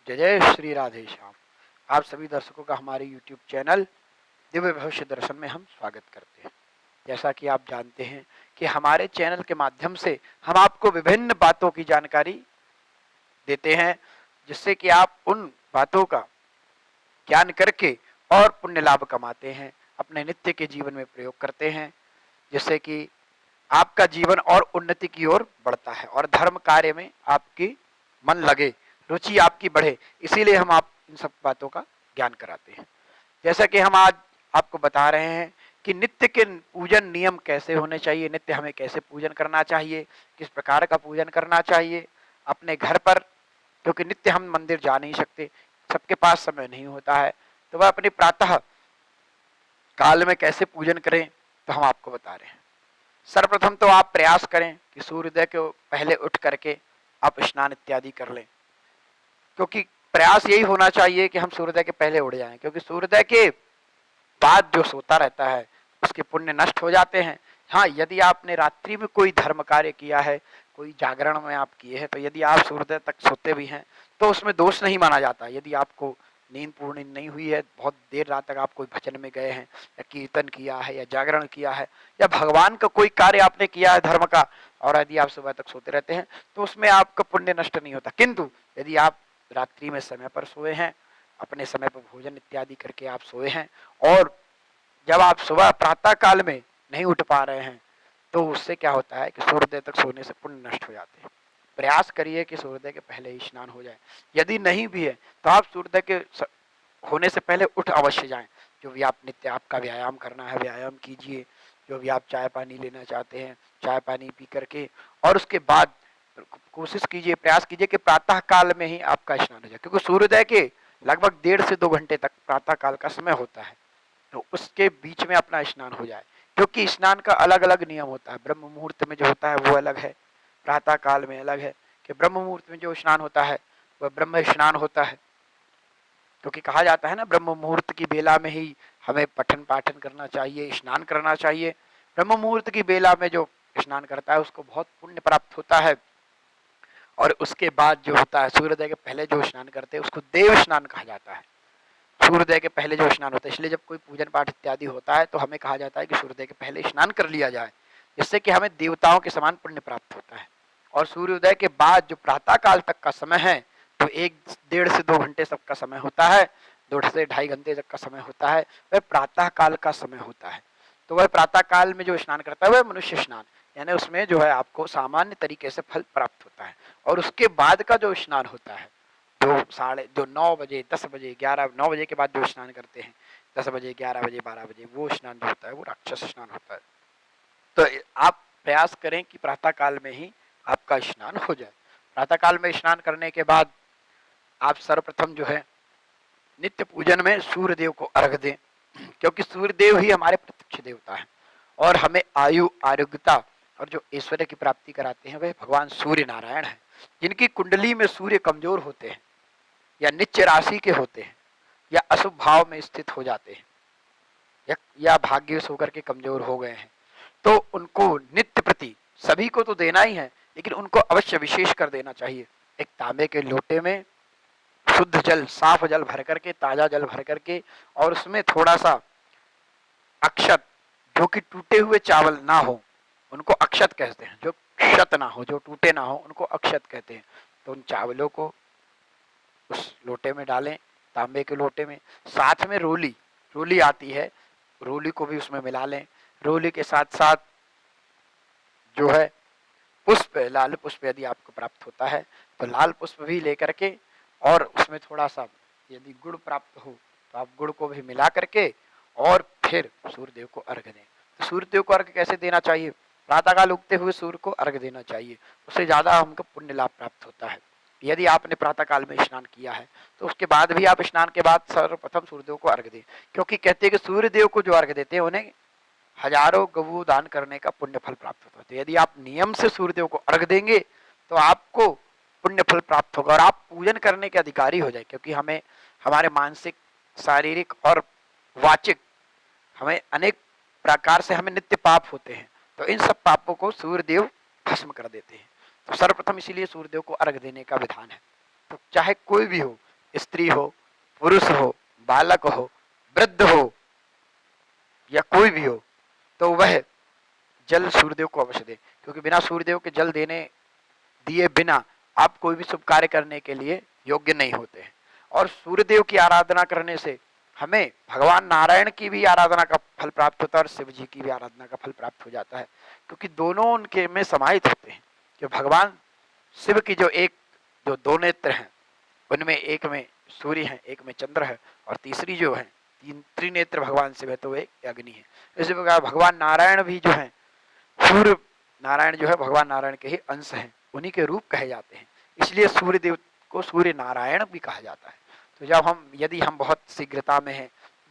जय जय श्री राधे श्याम। आप सभी दर्शकों का हमारे YouTube चैनल दिव्य भविष्य दर्शन में हम स्वागत करते हैं। जैसा कि आप जानते हैं कि हमारे चैनल के माध्यम से हम आपको विभिन्न बातों की जानकारी देते हैं, जिससे कि आप उन बातों का ज्ञान करके और पुण्य लाभ कमाते हैं, अपने नित्य के जीवन में प्रयोग करते हैं, जिससे कि आपका जीवन और उन्नति की ओर बढ़ता है और धर्म कार्य में आपकी मन लगे, रुचि आपकी बढ़े। इसीलिए हम आप इन सब बातों का ज्ञान कराते हैं। जैसा कि हम आज आपको बता रहे हैं कि नित्य के पूजन नियम कैसे होने चाहिए, नित्य हमें कैसे पूजन करना चाहिए, किस प्रकार का पूजन करना चाहिए अपने घर पर, क्योंकि नित्य हम मंदिर जा नहीं सकते, सबके पास समय नहीं होता है, तो वह अपने प्रातः काल में कैसे पूजन करें तो हम आपको बता रहे हैं। सर्वप्रथम तो आप प्रयास करें कि सूर्योदय के पहले उठ करके आप स्नान इत्यादि कर लें, क्योंकि प्रयास यही होना चाहिए कि हम सूर्योदय के पहले उठ जाएं, क्योंकि सूर्योदय के बाद जो सोता रहता है उसके पुण्य नष्ट हो जाते हैं। हाँ, यदि आपने रात्रि में कोई धर्म कार्य किया है, कोई जागरण में आप किए हैं, तो यदि आप सूर्योदय तक सोते भी हैं तो उसमें दोष नहीं माना जाता। यदि आपको नींद पूर्ण नहीं हुई है, बहुत देर रात तक आप कोई भजन में गए हैं या कीर्तन किया है या जागरण किया है या भगवान का कोई कार्य आपने किया है धर्म का, और यदि आप सुबह तक सोते रहते हैं तो उसमें आपका पुण्य नष्ट नहीं होता। किंतु यदि आप रात्रि में समय पर सोए हैं, अपने समय पर भोजन इत्यादि करके आप सोए हैं, और जब आप सुबह प्रातः काल में नहीं उठ पा रहे हैं, तो उससे क्या होता है कि सूर्योदय तक सोने से पुण्य नष्ट हो जाते हैं। प्रयास करिए कि सूर्योदय के पहले ही स्नान हो जाए। यदि नहीं भी है तो आप सूर्योदय के होने से पहले उठ अवश्य जाएं। जो भी आप नित्य आपका व्यायाम करना है व्यायाम कीजिए, जो भी आप चाय पानी लेना चाहते हैं चाय पानी पी करके, और उसके बाद कोशिश कीजिए, प्रयास कीजिए कि प्रातः काल में ही आपका स्नान हो जाए, क्योंकि सूर्योदय के लगभग 1.5 से 2 घंटे तक प्रातः काल का समय होता है, तो उसके बीच में अपना स्नान हो जाए। क्योंकि स्नान का अलग अलग नियम होता है, ब्रह्म मुहूर्त में जो होता है वो अलग है, प्रातः काल में अलग है। कि ब्रह्म मुहूर्त में जो स्नान होता है वह ब्रह्म स्नान होता है, क्योंकि कहा जाता है ना, ब्रह्म मुहूर्त की बेला में ही हमें पठन पाठन करना चाहिए, स्नान करना चाहिए। ब्रह्म मुहूर्त की बेला में जो स्नान करता है उसको बहुत पुण्य प्राप्त होता है। और उसके बाद जो होता है सूर्योदय के पहले जो स्नान करते हैं उसको देव स्नान कहा जाता है। सूर्योदय के पहले जो स्नान होता है, इसलिए जब कोई पूजन पाठ इत्यादि होता है तो हमें कहा जाता है कि सूर्योदय के पहले स्नान कर लिया जाए, जिससे कि हमें देवताओं के समान पुण्य प्राप्त होता है। और सूर्योदय के बाद जो प्रातः काल तक का समय है, तो 1.5 से 2 घंटे सबका समय होता है, 2 से ढाई घंटे तक का समय होता है, वह प्रातः काल का समय होता है। तो वह प्रातः काल में जो स्नान करता है वह मनुष्य स्नान, यानी उसमें जो है आपको सामान्य तरीके से फल प्राप्त होता है। और उसके बाद का जो स्नान होता है, जो 9 बजे 10 बजे 9 बजे के बाद जो स्नान करते हैं, 10 बजे 11 बजे 12 बजे, वो स्नान जो होता है वो राक्षस स्नान होता है। तो आप प्रयास करें कि प्रातः काल में ही आपका स्नान हो जाए। प्रातः काल में स्नान करने के बाद आप सर्वप्रथम जो है नित्य पूजन में सूर्य देव को अर्घ दें, क्योंकि सूर्य देव ही हमारे प्रत्यक्ष देवता है और हमें आयु आरोग्यता और जो ऐश्वर्य की प्राप्ति कराते हैं वह भगवान सूर्य नारायण है। जिनकी कुंडली में सूर्य कमजोर होते हैं या निच्च राशि के होते हैं या अशुभ भाव में स्थित हो जाते हैं या भाग्यवश होकर के कमजोर हो गए हैं, तो उनको नित्य प्रति, सभी को तो देना ही है लेकिन उनको अवश्य विशेष कर देना चाहिए। एक तांबे के लोटे में शुद्ध जल, साफ जल भर करके, ताजा जल भर करके, और उसमें थोड़ा सा अक्षत, जो कि टूटे हुए चावल ना हो उनको अक्षत कहते हैं, जो क्षत ना हो, जो टूटे ना हो उनको अक्षत कहते हैं। तो उन चावलों को उस लोटे में डालें, तांबे के लोटे में। साथ में रोली, रोली आती है, रोली को भी उसमें मिला लें। रोली के साथ साथ जो है पुष्प, लाल पुष्प यदि आपको प्राप्त होता है तो लाल पुष्प भी लेकर के, और उसमें थोड़ा सा यदि गुड़ प्राप्त हो तो आप गुड़ को भी मिला करके और फिर सूर्यदेव को अर्घ दें। तो सूर्यदेव को अर्घ कैसे देना चाहिए? प्रातःकाल उगते हुए सूर्य को अर्घ देना चाहिए, उससे ज्यादा हमको पुण्य लाभ प्राप्त होता है। यदि आपने प्रातःकाल में स्नान किया है तो उसके बाद भी आप स्नान के बाद सर्वप्रथम सूर्यदेव को अर्घ दें, क्योंकि कहते हैं कि सूर्यदेव को जो अर्घ देते हैं उन्हें हजारों गऊ दान करने का पुण्य फल प्राप्त होता है। तो यदि आप नियम से सूर्यदेव को अर्घ देंगे तो आपको पुण्य फल प्राप्त होगा और आप पूजन करने के अधिकारी हो जाए, क्योंकि हमें हमारे मानसिक, शारीरिक और वाचिक, हमें अनेक प्रकार से हमें नित्य पाप होते हैं, तो इन सब पापों को सूर्यदेव भस्म कर देते हैं। तो सर्वप्रथम इसीलिए सूर्यदेव को अर्घ देने का विधान है। तो चाहे कोई भी हो, स्त्री हो, पुरुष हो, बालक हो, वृद्ध हो या कोई भी हो, तो वह जल सूर्यदेव को अवश्य दे, क्योंकि बिना सूर्यदेव के जल देने दिए बिना आप कोई भी शुभ कार्य करने के लिए योग्य नहीं होते हैं। और सूर्यदेव की आराधना करने से हमें भगवान नारायण की भी आराधना का फल प्राप्त होता है और शिव जी की भी आराधना का फल प्राप्त हो जाता है, क्योंकि दोनों उनके में समाहित होते हैं। कि भगवान शिव की जो दो नेत्र हैं, उनमें एक में सूर्य है, एक में चंद्र है, और तीसरी जो है तीन त्रिनेत्र भगवान शिव है, तो एक अग्नि है। इसी प्रकार भगवान नारायण भी जो है, सूर्य नारायण जो है भगवान नारायण के ही अंश हैं, उन्हीं के रूप कहे जाते हैं, इसलिए सूर्य देव को सूर्य नारायण भी कहा जाता है। तो जब यदि हम बहुत शीघ्रता में हैं,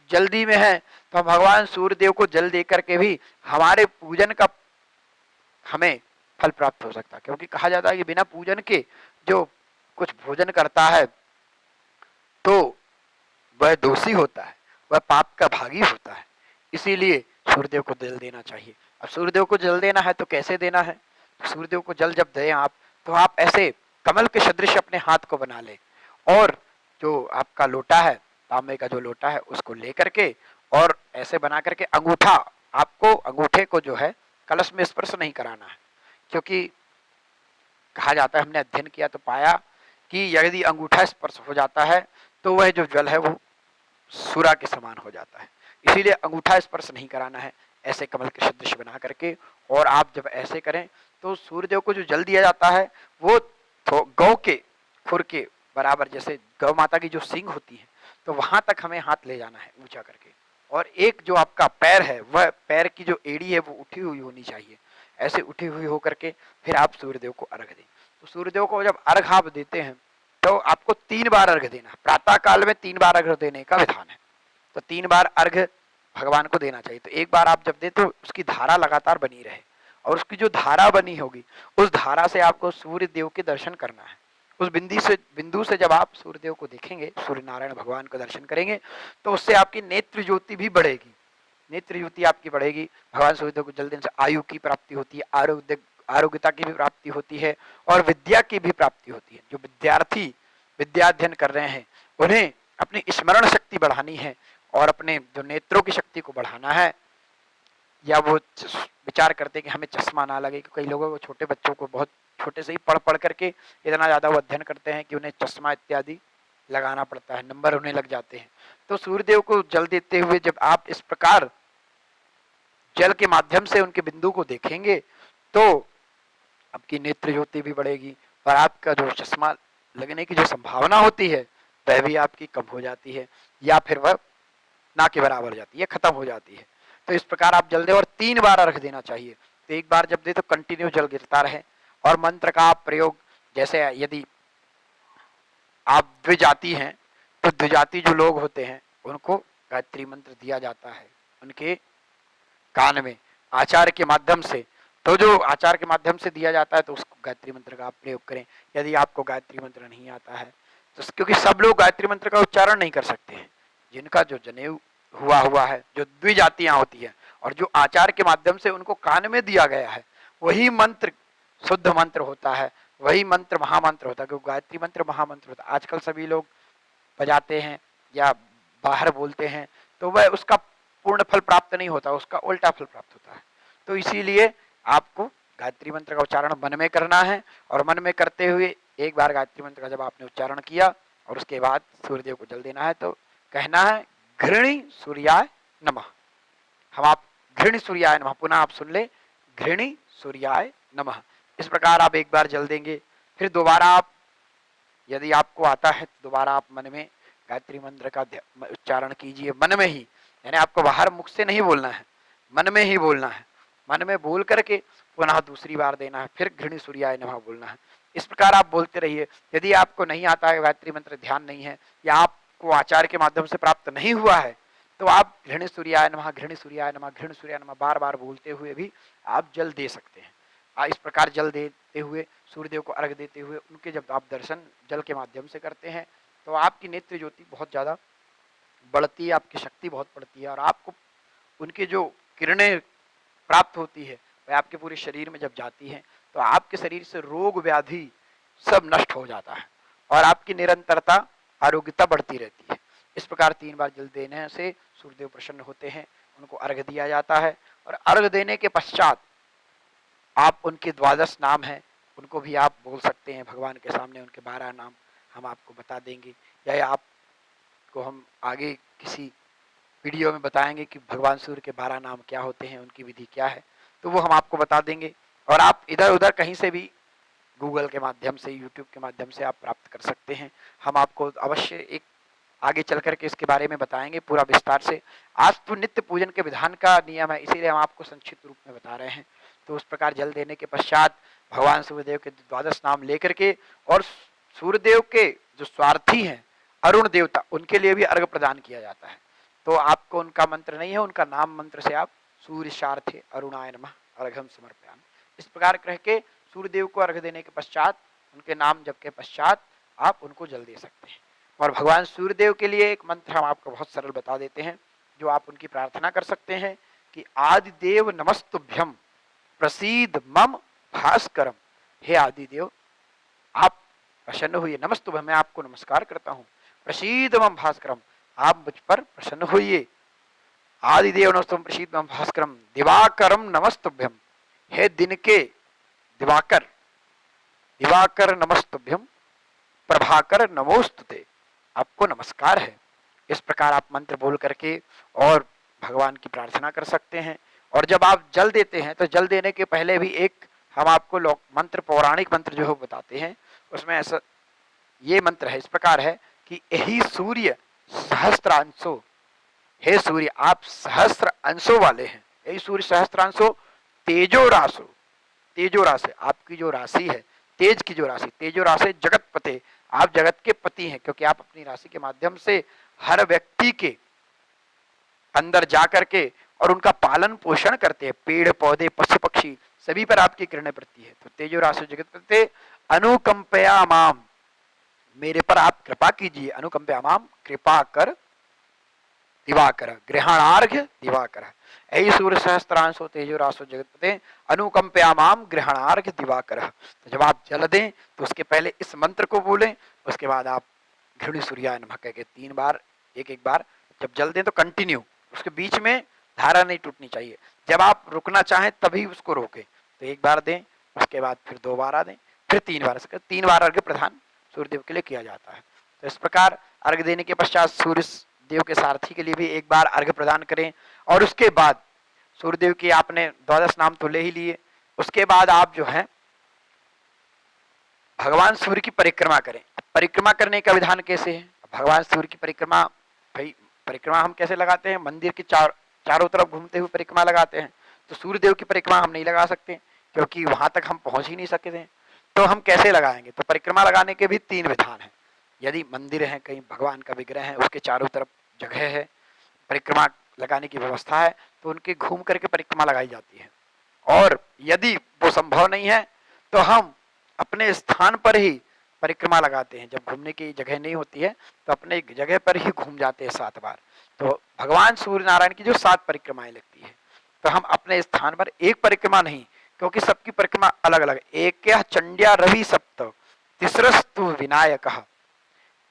जल्दी में हैं, तो हम भगवान सूर्य देव को जल दे करके भी हमारे पूजन का हमें फल प्राप्त हो सकता है, क्योंकि कहा जाता है कि बिना पूजन के जो कुछ भोजन करता है तो वह दोषी होता है, वह पाप का भागी होता है। इसीलिए सूर्यदेव को जल देना चाहिए। अब सूर्यदेव को जल देना है तो कैसे देना है? तो सूर्यदेव को जल जब दें आप, तो आप ऐसे कमल के सदृश अपने हाथ को बना लें, और जो आपका लोटा है, तांबे का जो लोटा है, उसको लेकर के और ऐसे बना करके अंगूठा, आपको अंगूठे को जो है कलश में स्पर्श नहीं कराना है, क्योंकि कहा जाता है, हमने अध्ययन किया तो पाया कि यदि अंगूठा स्पर्श हो जाता है तो वह जो जल है वो सूरा के समान हो जाता है। इसीलिए अंगूठा स्पर्श नहीं कराना है, ऐसे कमल के सदृश बना करके। और आप जब ऐसे करें तो सूर्यदेव को जो जल दिया जाता है वो गौ के खुर के बराबर, जैसे गौ माता की जो सींग होती है, तो वहां तक हमें हाथ ले जाना है ऊंचा करके, और एक जो आपका पैर है, वह पैर की जो एड़ी है वो उठी हुई होनी चाहिए, ऐसे उठी हुई होकर के फिर आप सूर्यदेव को अर्घ दें। तो सूर्यदेव को जब अर्घ आप देते हैं तो आपको 3 बार अर्घ देना है। प्रातः काल में 3 बार अर्घ देने का विधान है, तो 3 बार अर्घ भगवान को देना चाहिए। तो एक बार आप जब दे तो उसकी धारा लगातार बनी रहे, और उसकी जो धारा बनी होगी उस धारा से आपको सूर्य देव के दर्शन करना है। उस बिंदु से जब आप सूर्यदेव को देखेंगे, सूर्य नारायण भगवान को दर्शन करेंगे, तो उससे आपकी नेत्र ज्योति भी बढ़ेगी। नेत्र ज्योति आपकी बढ़ेगी, भगवान सूर्यदेव को जल देने से आयु की प्राप्ति होती है, आरोग्यता की भी प्राप्ति होती है, और विद्या की भी प्राप्ति होती है। जो विद्यार्थी विद्याध्ययन कर रहे हैं उन्हें अपनी स्मरण शक्ति बढ़ानी है और अपने जो नेत्रों की शक्ति को बढ़ाना है, या वो विचार करते कि हमें चश्मा ना लगे, क्योंकि कई लोगों को, छोटे बच्चों को बहुत छोटे से ही पढ़ पढ़ करके इतना ज़्यादा वो अध्ययन करते हैं कि उन्हें चश्मा इत्यादि लगाना पड़ता है, नंबर उन्हें लग जाते हैं। तो सूर्यदेव को जल देते हुए जब आप इस प्रकार जल के माध्यम से उनके बिंदु को देखेंगे तो आपकी नेत्र ज्योति भी बढ़ेगी, और आपका जो चश्मा लगने की जो संभावना होती है वह भी आपकी कम हो जाती है, या फिर वह ना के बराबर हो जाती है, खत्म हो जाती है। तो इस प्रकार आप जल दे, और 3 बार अर्घ देना चाहिए। तो एक बार जब दे तो कंटिन्यू जल गिरता रहे, और मंत्र का आप प्रयोग, जैसे यदि आप द्विजाति हैं तो द्विजाति जो लोग होते हैं उनको गायत्री मंत्र दिया जाता है उनके कान में आचार के माध्यम से। तो जो आचार के माध्यम से दिया जाता है तो उसको गायत्री मंत्र का आप प्रयोग करें। यदि आपको गायत्री मंत्र नहीं आता है तो, क्योंकि सब लोग गायत्री मंत्र का उच्चारण नहीं कर सकते हैं, जिनका जो जनेऊ हुआ है, जो द्विजातियां होती है, और जो आचार के माध्यम से उनको कान में दिया गया है, वही मंत्र शुद्ध मंत्र होता है, वही मंत्र महामंत्र होता है। क्योंकि गायत्री मंत्र महामंत्र होता है। आजकल सभी लोग बजाते हैं या बाहर बोलते हैं तो वह उसका पूर्ण फल प्राप्त नहीं होता, उसका उल्टा फल प्राप्त होता है। तो इसीलिए आपको गायत्री मंत्र का उच्चारण मन में करना है, और मन में करते हुए एक बार गायत्री मंत्र का जब आपने उच्चारण किया और उसके बाद सूर्यदेव को जल देना है, तो कहना है घृणी सूर्याय नमः। हम आप घृणी सूर्याय नमः, पुनः आप सुन ले, घृणी सूर्याय नमः। इस प्रकार आप एक बार जल देंगे, फिर दोबारा आप, यदि आपको आता है तो दोबारा आप मन में गायत्री मंत्र का उच्चारण कीजिए, मन में ही, यानी आपको बाहर मुख से नहीं बोलना है, मन में ही बोलना है। मन में बोल करके पुनः दूसरी बार देना है, फिर घृणी सूर्याय नमः बोलना है। इस प्रकार आप बोलते रहिए। यदि आपको नहीं आता है गायत्री मंत्र, ध्यान नहीं है, या आपको आचार के माध्यम से प्राप्त नहीं हुआ है, तो आप घृणी सूर्याय नमः, घृणी सूर्याय नमः, घृणी सूर्याय नमः बार बार बोलते हुए भी आप जल दे सकते हैं। इस प्रकार जल देते हुए, सूर्यदेव को अर्घ देते हुए, उनके जब आप दर्शन जल के माध्यम से करते हैं तो आपकी नेत्र ज्योति बहुत ज़्यादा बढ़ती है, आपकी शक्ति बहुत बढ़ती है, और आपको उनकी जो किरणें प्राप्त होती है वह आपके पूरे शरीर में जब जाती है तो आपके शरीर से रोग व्याधि सब नष्ट हो जाता है, और आपकी निरंतरता आरोग्यता बढ़ती रहती है। इस प्रकार 3 बार जल देने से सूर्यदेव प्रसन्न होते हैं, उनको अर्घ्य दिया जाता है। और अर्घ्य देने के पश्चात आप उनके 12 नाम हैं, उनको भी आप बोल सकते हैं भगवान के सामने। उनके 12 नाम हम आपको बता देंगे, या आपको हम आगे किसी वीडियो में बताएंगे कि भगवान सूर्य के 12 नाम क्या होते हैं, उनकी विधि क्या है, तो वो हम आपको बता देंगे। और आप इधर उधर कहीं से भी गूगल के माध्यम से, यूट्यूब के माध्यम से आप प्राप्त कर सकते हैं। हम आपको अवश्य एक आगे चल करके इसके बारे में बताएंगे पूरा विस्तार से। आज तो नित्य पूजन के विधान का नियम है, इसीलिए हम आपको संक्षिप्त रूप में बता रहे हैं। तो उस प्रकार जल देने के पश्चात भगवान सूर्यदेव के 12 नाम लेकर के, और सूर्यदेव के जो स्वार्थी हैं अरुण देवता, उनके लिए भी अर्घ्य प्रदान किया जाता है। तो आपको उनका मंत्र नहीं है, उनका नाम मंत्र से आप सूर्य सारथे अरुणाय नमः अर्घ्यम समर्पयामि, इस प्रकार कह के सूर्यदेव को अर्घ्य देने के पश्चात, उनके नाम जप के पश्चात आप उनको जल दे सकते हैं। और भगवान सूर्यदेव के लिए एक मंत्र हम आपको बहुत सरल बता देते हैं, जो आप उनकी प्रार्थना कर सकते हैं कि आदिदेव नमस्तुभ्यम प्रसीद मम भास्करम। हे आदिदेव, आप प्रसन्न होइए, नमस्तुभ्यम, मैं आपको नमस्कार करता हूँ, प्रसीद मम भास्करम, आप मुझ पर प्रसन्न होइए। आदिदेव नमस्तुभ्यम प्रसीद मम भास्करम दिवाकरम नमस्तुभ्यम, हे दिन के दिवाकर, दिवाकर नमस्तुभ्यम प्रभाकर नमोस्तुते, आपको नमस्कार है। इस प्रकार आप मंत्र बोल करके और भगवान की प्रार्थना कर सकते हैं। और जब आप जल देते हैं तो जल देने के पहले भी एक हम आपको मंत्र, पौराणिक मंत्र जो बताते हैं, उसमें ऐसा ये मंत्र है, इस प्रकार है कि यही सूर्य सहस्त्रांशो, हे सूर्य आप सहस्त्र अंशों वाले हैं, यही सूर्य सहस्त्रांशो तेजो राशो, तेजो राशि आपकी जो राशि है, तेज की जो राशि, तेजो राशि जगत पते, आप जगत के पति हैं, क्योंकि आप अपनी राशि के माध्यम से हर व्यक्ति के अंदर जाकर के और उनका पालन पोषण करते हैं, पेड़ पौधे पशु पक्षी सभी पर आपकी किरणें पड़ती है। तो तेजो राशि जगत पते अनुकंपया माम, मेरे पर आप कृपा कीजिए, अनुकंपया माम कृपा कर दिवाकर ग्रहणार्घ्य दिवाकर, ऐ सूर्य सहस्त्रांशो तेजो राशो जगतपते अनुकंपयामाम ग्रहणार्घ्य दिवाकर। तो जब आप जल दें तो उसके पहले इस मंत्र को बोलें, उसके बाद आप घृणी सूर्याय नमः कह के 3 बार, एक एक बार जब जल दें तो कंटिन्यू, उसके बीच में धारा नहीं टूटनी चाहिए। जब आप रुकना चाहें तभी उसको रोकें, तो 1 बार दें, उसके बाद फिर 2 बार दें, फिर 3 बार, 3 बार अर्घ्य प्रदान सूर्यदेव के लिए किया जाता है। तो इस प्रकार अर्घ्य देने के पश्चात सूर्य देव के सारथी के लिए भी 1 बार अर्घ्य प्रदान करें। और उसके बाद सूर्यदेव की आपने 12 नाम तो ले ही लिए, उसके बाद आप जो है भगवान सूर्य की परिक्रमा करें। परिक्रमा करने का विधान कैसे है? भगवान सूर्य की परिक्रमा, भाई परिक्रमा हम कैसे लगाते हैं? मंदिर के चारों तरफ घूमते हुए परिक्रमा लगाते हैं। तो सूर्यदेव की परिक्रमा हम नहीं लगा सकते, क्योंकि वहां तक हम पहुंच ही नहीं सकते। तो हम कैसे लगाएंगे? तो परिक्रमा लगाने के भी 3 विधान है। यदि मंदिर है, कहीं भगवान का विग्रह है, उसके चारों तरफ जगह है, परिक्रमा लगाने की व्यवस्था है, तो उनके घूम करके परिक्रमा लगाई जाती है। और यदि वो संभव नहीं है तो हम अपने स्थान पर ही परिक्रमा लगाते हैं। जब घूमने की जगह नहीं होती है तो अपने जगह पर ही घूम जाते हैं 7 बार। तो भगवान सूर्य नारायण की जो 7 परिक्रमाएं लगती है, तो हम अपने स्थान पर एक परिक्रमा नहीं, क्योंकि सबकी परिक्रमा अलग अलग, एक चंड्या रवि सप्त तिसरस्तु विनायक,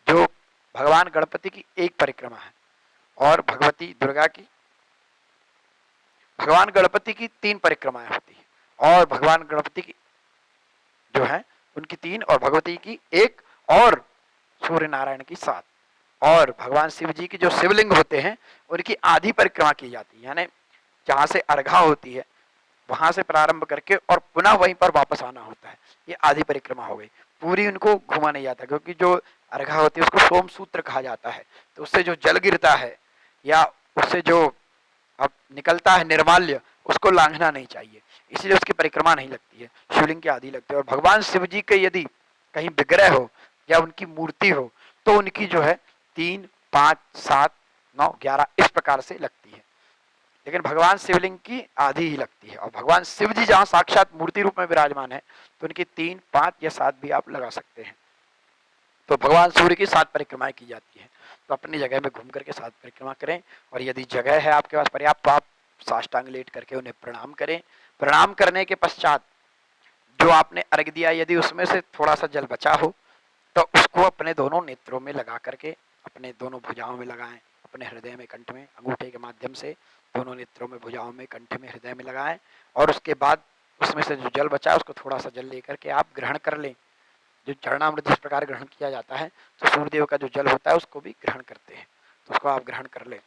जो भगवान गणपति की एक परिक्रमा है, और भगवती दुर्गा की, भगवान गणपति की 3 परिक्रमाएं होती है, और भगवान गणपति की जो है उनकी 3 और भगवती की 1 और सूर्य नारायण की 7। और भगवान शिव जी की जो शिवलिंग होते हैं उनकी आधी परिक्रमा की जाती है, यानी जहां से अर्घा होती है वहां से प्रारंभ करके और पुनः वहीं पर वापस आना होता है, ये आधी परिक्रमा हो गई। पूरी उनको घुमा नहीं जाता, क्योंकि जो अर्घा होती है उसको सोम सूत्र कहा जाता है, तो उससे जो जल गिरता है या उससे जो अब निकलता है निर्माल्य, उसको लांघना नहीं चाहिए, इसलिए उसकी परिक्रमा नहीं लगती है, शिवलिंग की आदि लगती है। और भगवान शिव जी के यदि कहीं विग्रह हो या उनकी मूर्ति हो तो उनकी जो है 3, 5, 7, 9, 11 इस प्रकार से लगती है, लेकिन भगवान शिवलिंग की आधी ही लगती है। और भगवान शिव जी जहाँ साक्षात मूर्ति रूप में विराजमान है तो उनकी 3, 5 या 7 भी आप लगा सकते हैं। तो भगवान सूर्य की 7 परिक्रमाएं की जाती है। तो अपनी जगह में घूम करके 7 परिक्रमा करें, और यदि जगह है आपके पास पर्याप्त तो आप साष्टांग लेट करके उन्हें प्रणाम करें। प्रणाम करने के पश्चात जो आपने अर्घ दिया, यदि उसमें से थोड़ा सा जल बचा हो तो उसको अपने दोनों नेत्रों में लगा करके, अपने दोनों भुजाओं में लगाएं, अपने हृदय में, कंठ में, अंगूठे के माध्यम से दोनों नेत्रों में, भुजाओं में, कंठ में, हृदय में लगाएं। और उसके बाद उसमें से जो जल बचा है उसको थोड़ा सा जल लेकर के आप ग्रहण कर लें। जो चरणामृत जिस प्रकार ग्रहण किया जाता है, तो सूर्यदेव का जो जल होता है उसको भी ग्रहण करते हैं, तो उसको आप ग्रहण कर लें।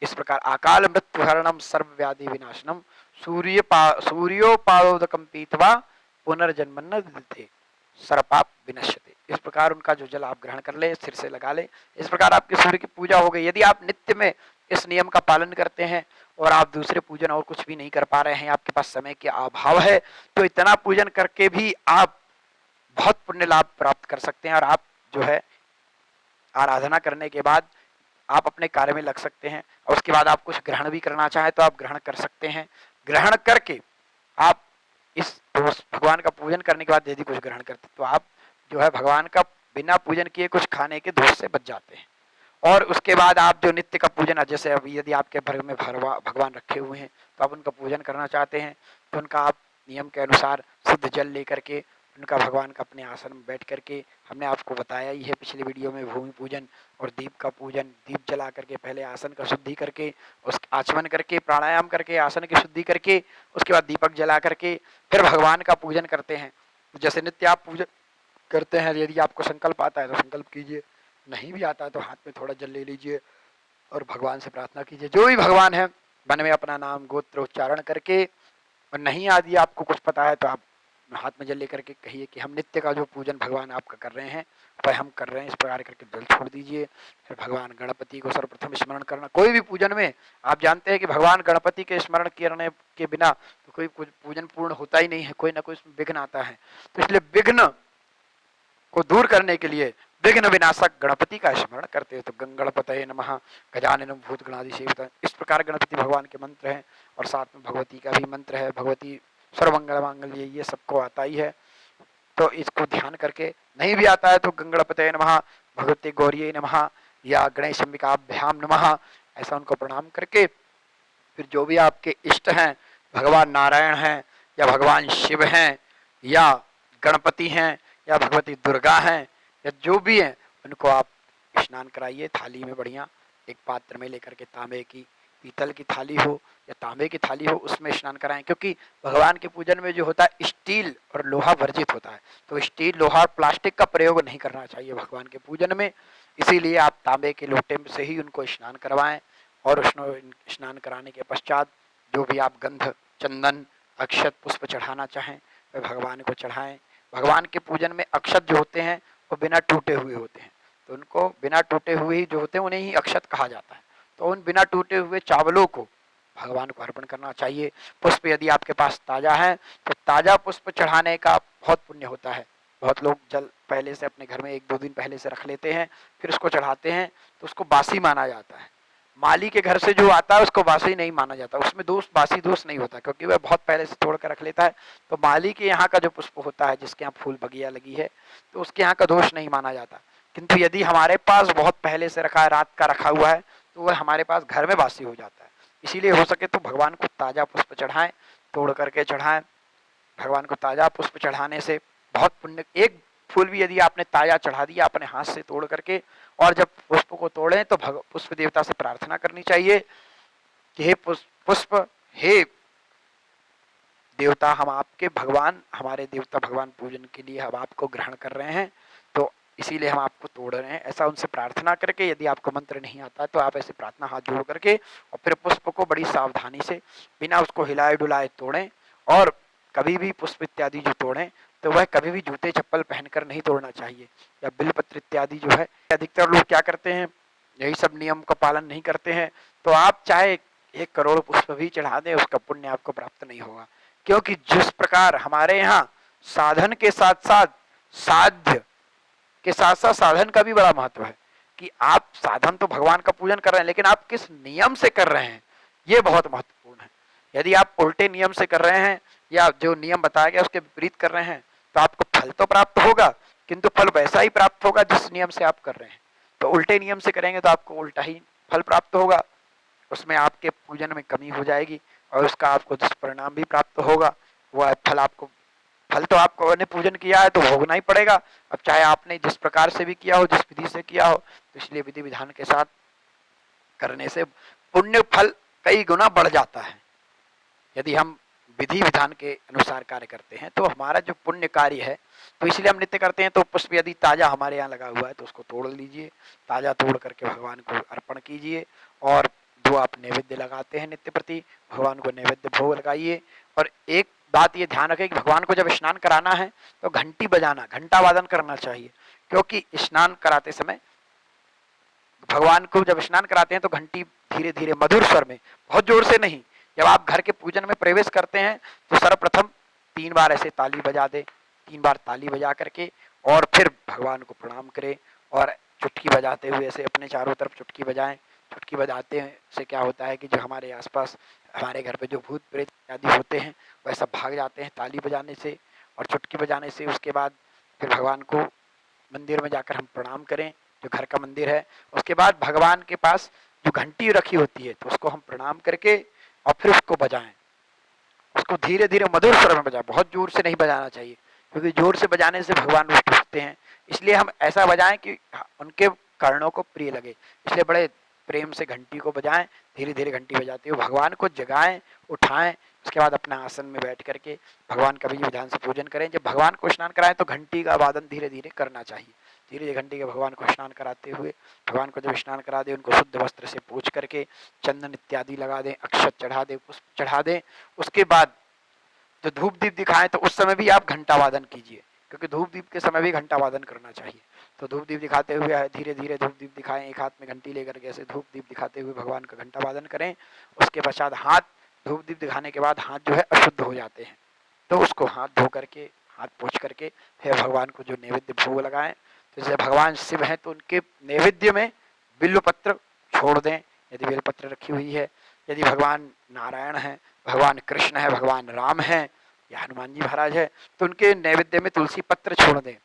इस प्रकार अकाल मृत्युहरणम सर्व व्याधि विनाशनम सूर्योपादोदकम पीतवा पुनर्जन्म न विद्यते सर्वपाप विनश्यते। इस प्रकार उनका जो जल आप ग्रहण कर ले, सिर से लगा ले। इस प्रकार आपकी सूर्य की पूजा हो गई। यदि आप नित्य में इस नियम का पालन करते हैं और आप दूसरे पूजन और कुछ भी नहीं कर पा रहे हैं, आपके पास समय के अभाव है, तो इतना पूजन करके भी आप बहुत पुण्य लाभ प्राप्त कर सकते हैं। और आप जो है आराधना करने के बाद आप अपने कार्य में लग सकते हैं। और उसके बाद आप कुछ ग्रहण भी करना चाहें तो आप ग्रहण कर सकते हैं। ग्रहण करके आप इस भगवान का पूजन करने के बाद यदि कुछ ग्रहण करते तो आप जो है भगवान का बिना पूजन किए कुछ खाने के दोष से बच जाते हैं। और उसके बाद आप जो नित्य का पूजन, जैसे अभी यदि आपके घर में भगवान रखे हुए हैं तो आप उनका पूजन करना चाहते हैं, तो उनका आप नियम के अनुसार शुद्ध जल लेकर के उनका भगवान का अपने आसन में बैठ करके, हमने आपको बताया ही है पिछले वीडियो में, भूमि पूजन और दीप का पूजन। दीप जला करके पहले आसन का शुद्धि करके, उस आचमन करके, प्राणायाम करके, आसन की शुद्धि करके, उसके बाद दीपक जला करके फिर भगवान का पूजन करते हैं। जैसे नित्य आप पूजन करते हैं, यदि आपको संकल्प आता है तो संकल्प कीजिए, नहीं भी आता है तो हाथ में थोड़ा जल ले लीजिए और भगवान से प्रार्थना कीजिए। जो भी भगवान है मन में अपना नाम गोत्र उच्चारण करके, और नहीं आदि आपको कुछ पता है तो आप हाथ में जल लेकर के कहिए कि हम नित्य का जो पूजन भगवान आपका कर रहे हैं वह हम कर रहे हैं। इस प्रकार करके जल छोड़ दीजिए। फिर भगवान गणपति को सर्वप्रथम स्मरण करना। कोई भी पूजन में आप जानते हैं कि भगवान गणपति के स्मरण करने के बिना तो कोई पूजन पूर्ण होता ही नहीं है, कोई ना कोई विघ्न आता है। तो इसलिए विघ्न को दूर करने के लिए विघ्न विनाशक गणपति का स्मरण करते हैं। तो गणपतये नमः, गजाननम भूतगणाधिसेवितम्, इस प्रकार गणपति भगवान के मंत्र हैं। और साथ में भगवती का भी मंत्र है, भगवती सर्वमंगल मांगल्ये, ये सबको आता ही है। तो इसको ध्यान करके, नहीं भी आता है तो गणपतये नमः, भगवती गौरीये नमः या गणेश अंबिकाभ्याम नमः, ऐसा उनको प्रणाम करके फिर जो भी आपके इष्ट हैं, भगवान नारायण हैं या भगवान शिव हैं या गणपति हैं या भगवती दुर्गा हैं या जो भी हैं, उनको आप स्नान कराइए थाली में बढ़िया, एक पात्र में लेकर के, तांबे की, पीतल की थाली हो या तांबे की थाली हो, उसमें स्नान कराएं। क्योंकि भगवान के पूजन में जो होता है स्टील और लोहा वर्जित होता है, तो स्टील, लोहा और प्लास्टिक का प्रयोग नहीं करना चाहिए भगवान के पूजन में। इसीलिए आप तांबे के लोटे से ही उनको स्नान करवाएं। और स्नान कराने के पश्चात जो भी आप गंध, चंदन, अक्षत, पुष्प चढ़ाना चाहें वह भगवान को चढ़ाएं। भगवान के पूजन में अक्षत जो होते हैं वो बिना टूटे हुए होते हैं, तो उनको बिना टूटे हुए ही जो होते हैं उन्हें ही अक्षत कहा जाता है। तो उन बिना टूटे हुए चावलों को भगवान को अर्पण करना चाहिए। पुष्प यदि आपके पास ताजा है तो ताजा पुष्प चढ़ाने का बहुत पुण्य होता है। बहुत लोग जल पहले से अपने घर में 1-2 दिन पहले से रख लेते हैं, फिर उसको चढ़ाते हैं, तो उसको बासी माना जाता है। माली के घर से जो आता है उसको बासी नहीं माना जाता, उसमें दोष, बासी दोष नहीं होता, क्योंकि वह बहुत पहले से तोड़ कर रख लेता है। तो माली के यहाँ का जो पुष्प होता है, जिसके यहाँ फूल बगिया लगी है, तो उसके यहाँ का दोष नहीं माना जाता। किंतु यदि हमारे पास बहुत पहले से रखा है, रात का रखा हुआ है, तो वह हमारे पास घर में बासी हो जाता है। इसीलिए हो सके तो भगवान को ताजा पुष्प चढ़ाएं, तोड़ करके चढ़ाएं। भगवान को ताजा पुष्प चढ़ाने से बहुत पुण्य। एक फूल भी यदि आपने ताजा चढ़ा दिया अपने हाथ से तोड़ करके, और जब पुष्प को तोड़ें तो पुष्प देवता से प्रार्थना करनी चाहिए कि हे पुष्प, हे देवता, हम आपके भगवान, हमारे देवता भगवान पूजन के लिए हम आपको ग्रहण कर रहे हैं, तो इसीलिए हम आपको तोड़ रहे हैं। ऐसा उनसे प्रार्थना करके, यदि आपको मंत्र नहीं आता तो आप ऐसे प्रार्थना हाथ जोड़ करके और फिर पुष्प को बड़ी सावधानी से बिना उसको हिलाए डुलाए तोड़ें। और कभी भी पुष्प इत्यादि जो तोड़ें तो वह कभी भी जूते चप्पल पहनकर नहीं तोड़ना चाहिए, या बिलपत्र इत्यादि जो है। अधिकतर लोग क्या करते हैं, यही सब नियम का पालन नहीं करते हैं, तो आप चाहे 1 करोड़ पुष्प भी चढ़ा दें, उसका पुण्य आपको प्राप्त नहीं होगा। क्योंकि जिस प्रकार हमारे यहाँ साधन के साथ साथ साध्य के साथ साथ साधन का भी बड़ा महत्व है, कि आप साधन तो भगवान का पूजन कर रहे हैं, लेकिन आप किस नियम से कर रहे हैं ये बहुत महत्वपूर्ण है। यदि आप उल्टे नियम से कर रहे हैं या जो नियम बताया गया उसके विपरीत कर रहे हैं, तो आपको फल तो प्राप्त होगा, किंतु फल वैसा ही प्राप्त होगा जिस नियम से आप कर रहे हैं। तो उल्टे नियम से करेंगे तो आपको उल्टा ही फल प्राप्त होगा, उसमें आपके पूजन में कमी हो जाएगी और उसका आपको दुष्परिणाम भी प्राप्त होगा। वह फल आपको फल तो आपको ने पूजन किया है तो भोगना ही पड़ेगा। अब चाहे आपने जिस प्रकार से भी किया हो, जिस विधि से किया हो, तो इसलिए विधि विधान के साथ करने से पुण्य फल कई गुना बढ़ जाता है। यदि हम विधि विधान के अनुसार कार्य करते हैं तो हमारा जो पुण्य कार्य है, तो इसलिए हम नित्य करते हैं। तो पुष्प यदि ताजा हमारे यहाँ लगा हुआ है तो उसको तोड़ लीजिए, ताजा तोड़ करके भगवान को अर्पण कीजिए। और जो आप नैवेद्य लगाते हैं नित्य प्रति, भगवान को नैवेद्य भोग लगाइए। और एक बात ये ध्यान रखें कि भगवान को जब स्नान कराना है तो घंटी बजाना, घंटा वादन करना चाहिए। क्योंकि स्नान कराते समय भगवान को जब स्नान कराते हैं तो घंटी धीरे धीरे मधुर स्वर में, बहुत जोर से नहीं। जब आप घर के पूजन में प्रवेश करते हैं तो सर्वप्रथम 3 बार ऐसे ताली बजा दे, 3 बार ताली बजा करके और फिर भगवान को प्रणाम करें। और चुटकी बजाते हुए ऐसे अपने चारों तरफ चुटकी बजाएं। चुटकी बजाते से क्या होता है कि जो हमारे आसपास हमारे घर पे जो भूत प्रेत आदि होते हैं वह सब भाग जाते हैं ताली बजाने से और चुटकी बजाने से। उसके बाद फिर भगवान को मंदिर में जाकर हम प्रणाम करें, जो घर का मंदिर है। उसके बाद भगवान के पास जो घंटी रखी होती है तो उसको हम प्रणाम करके और फिर उसको बजाएं। उसको धीरे धीरे मधुर स्वर में बजाएं, बहुत जोर से नहीं बजाना चाहिए, क्योंकि जोर से बजाने से भगवान रुष्ट होते हैं। इसलिए हम ऐसा बजाएं कि उनके कर्णों को प्रिय लगे। इसलिए बड़े प्रेम से घंटी को बजाएं, धीरे धीरे घंटी बजाते हुए भगवान को जगाएं, उठाएं। उसके बाद अपना आसन में बैठ करके भगवान का विधि विधान से पूजन करें। जब भगवान को स्नान कराएं तो घंटी का वादन धीरे धीरे करना चाहिए। धीरे धीरे घंटी के भगवान को स्नान कराते हुए, भगवान को जब स्नान करा दें उनको शुद्ध वस्त्र से पोंछ करके चंदन इत्यादि लगा दें, अक्षत चढ़ा दें, पुष्प चढ़ा दें। उसके बाद जो धूप दीप दिखाएं तो उस समय भी आप घंटा वादन कीजिए, क्योंकि धूप दीप के समय भी घंटा वादन करना चाहिए। तो धूप दीप दिखाते हुए धीरे धीरे धूप दीप दिखाएं, एक हाथ में घंटी लेकर के ऐसे धूप दीप दिखाते हुए भगवान का घंटा वादन करें। उसके पश्चात हाथ, धूप दीप दिखाने के बाद हाथ जो है अशुद्ध हो जाते हैं, तो उसको हाथ धो करके, हाथ पोंछ करके फिर भगवान को जो नैवेद्य भोग लगाएं। तो जैसे भगवान शिव हैं तो उनके नैवेद्य में बिल्व पत्र छोड़ दें, यदि बेल पत्र रखी हुई है। यदि भगवान नारायण हैं, भगवान कृष्ण है, भगवान राम हैं या हनुमान जी महाराज है, तो उनके नैवेद्य में तुलसी पत्र छोड़ दें।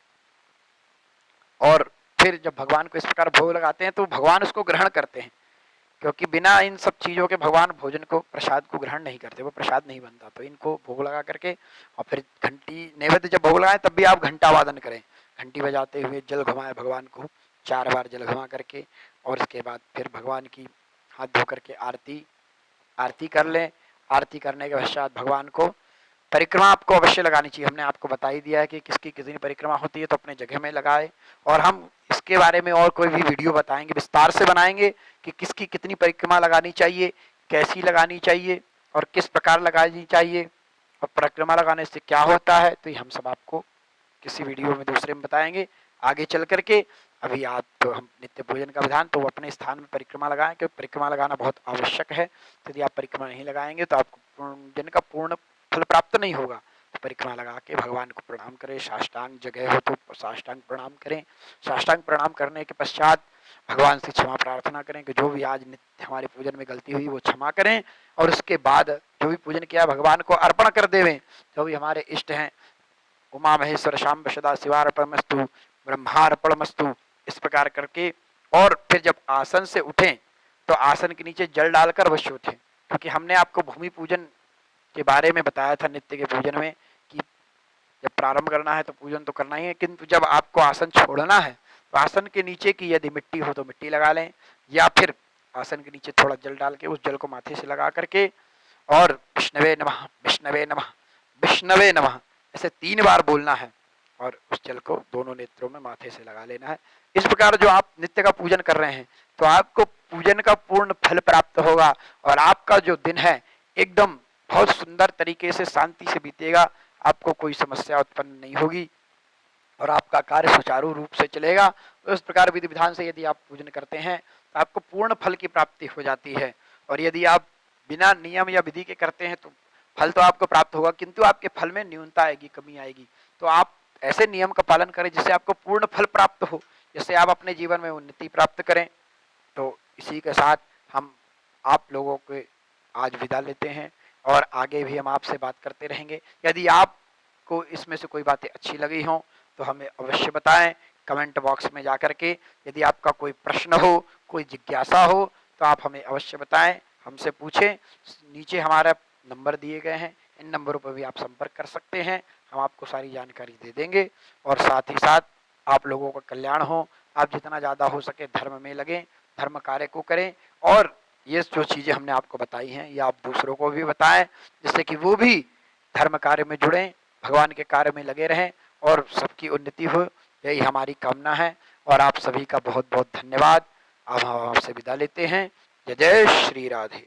और फिर जब भगवान को इस प्रकार भोग लगाते हैं तो भगवान उसको ग्रहण करते हैं, क्योंकि बिना इन सब चीज़ों के भगवान भोजन को, प्रसाद को ग्रहण नहीं करते, वो प्रसाद नहीं बनता। तो इनको भोग लगा करके और फिर घंटी नैवेद्य जब भोग लगाएं तब भी आप घंटा वादन करें, घंटी बजाते हुए जल घुमाएं भगवान को 4 बार जल घुमा करके। और इसके बाद फिर भगवान की हाथ धो करके आरती कर लें। आरती करने के पश्चात भगवान को परिक्रमा आपको अवश्य लगानी चाहिए। हमने आपको बता ही दिया है कि किसकी कितनी परिक्रमा होती है, तो अपने जगह में लगाए। और हम इसके बारे में और कोई भी वीडियो बताएंगे, विस्तार से बनाएंगे कि किसकी कितनी परिक्रमा लगानी चाहिए, कैसी लगानी चाहिए और किस प्रकार लगानी चाहिए और परिक्रमा लगाने से क्या होता है। तो ये हम सब आपको किसी वीडियो में दूसरे में बताएंगे आगे चल करके। अभी आप तो हम नित्य पूजन का विधान तो अपने स्थान में परिक्रमा लगाएं, क्योंकि परिक्रमा लगाना बहुत आवश्यक है। तो यदि आप परिक्रमा नहीं लगाएंगे तो आपको पूजन का पूर्ण फल प्राप्त नहीं होगा। तो परिक्रमा लगा के भगवान को प्रणाम करें, साष्टांग जगह हो तो साष्टांग प्रणाम करें। साष्टांग प्रणाम करने के पश्चात भगवान से क्षमा प्रार्थना करें कि जो भी आज नित्य हमारे पूजन में गलती हुई वो क्षमा करें। और उसके बाद जो भी पूजन किया भगवान को अर्पण कर देवें। जो भी हमारे इष्ट हैं, उमा महेश्वर शाम्ब सदा शिवार्पणमस्तु, ब्रह्मार्पणमस्तु, इस प्रकार करके। और फिर जब आसन से उठें तो आसन के नीचे जल डालकर अवश्य उठें, क्योंकि हमने आपको भूमि पूजन के बारे में बताया था नित्य के पूजन में कि जब प्रारंभ करना है तो पूजन तो करना ही है, किंतु जब आपको आसन छोड़ना है तो आसन के नीचे की यदि मिट्टी हो तो मिट्टी लगा लें, या फिर आसन के नीचे थोड़ा जल डाल के उस जल को माथे से लगा करके और विष्णवे नमः, विष्णवे नमः, विष्णवे नमः ऐसे 3 बार बोलना है और उस जल को दोनों नेत्रों में माथे से लगा लेना है। इस प्रकार जो आप नित्य का पूजन कर रहे हैं तो आपको पूजन का पूर्ण फल प्राप्त होगा और आपका जो दिन है एकदम बहुत सुंदर तरीके से शांति से बीतेगा। आपको कोई समस्या उत्पन्न नहीं होगी और आपका कार्य सुचारू रूप से चलेगा। तो इस प्रकार विधि विधान से यदि आप पूजन करते हैं तो आपको पूर्ण फल की प्राप्ति हो जाती है। और यदि आप बिना नियम या विधि के करते हैं तो फल तो आपको प्राप्त होगा, किंतु आपके फल में न्यूनता आएगी, कमी आएगी। तो आप ऐसे नियम का पालन करें जिससे आपको पूर्ण फल प्राप्त हो, जिससे आप अपने जीवन में उन्नति प्राप्त करें। तो इसी के साथ हम आप लोगों को आज विदा लेते हैं और आगे भी हम आपसे बात करते रहेंगे। यदि आपको इसमें से कोई बातें अच्छी लगी हों तो हमें अवश्य बताएं कमेंट बॉक्स में जाकर के। यदि आपका कोई प्रश्न हो, कोई जिज्ञासा हो तो आप हमें अवश्य बताएं, हमसे पूछें। नीचे हमारा नंबर दिए गए हैं, इन नंबरों पर भी आप संपर्क कर सकते हैं। हम आपको सारी जानकारी दे देंगे और साथ ही साथ आप लोगों का कल्याण हो। आप जितना ज़्यादा हो सके धर्म में लगें, धर्म कार्य को करें और ये जो चीज़ें हमने आपको बताई हैं ये आप दूसरों को भी बताएं, जिससे कि वो भी धर्म कार्य में जुड़ें, भगवान के कार्य में लगे रहें और सबकी उन्नति हो, यही हमारी कामना है। और आप सभी का बहुत बहुत धन्यवाद। अब हम आपसे विदा लेते हैं। जय जय श्री राधे।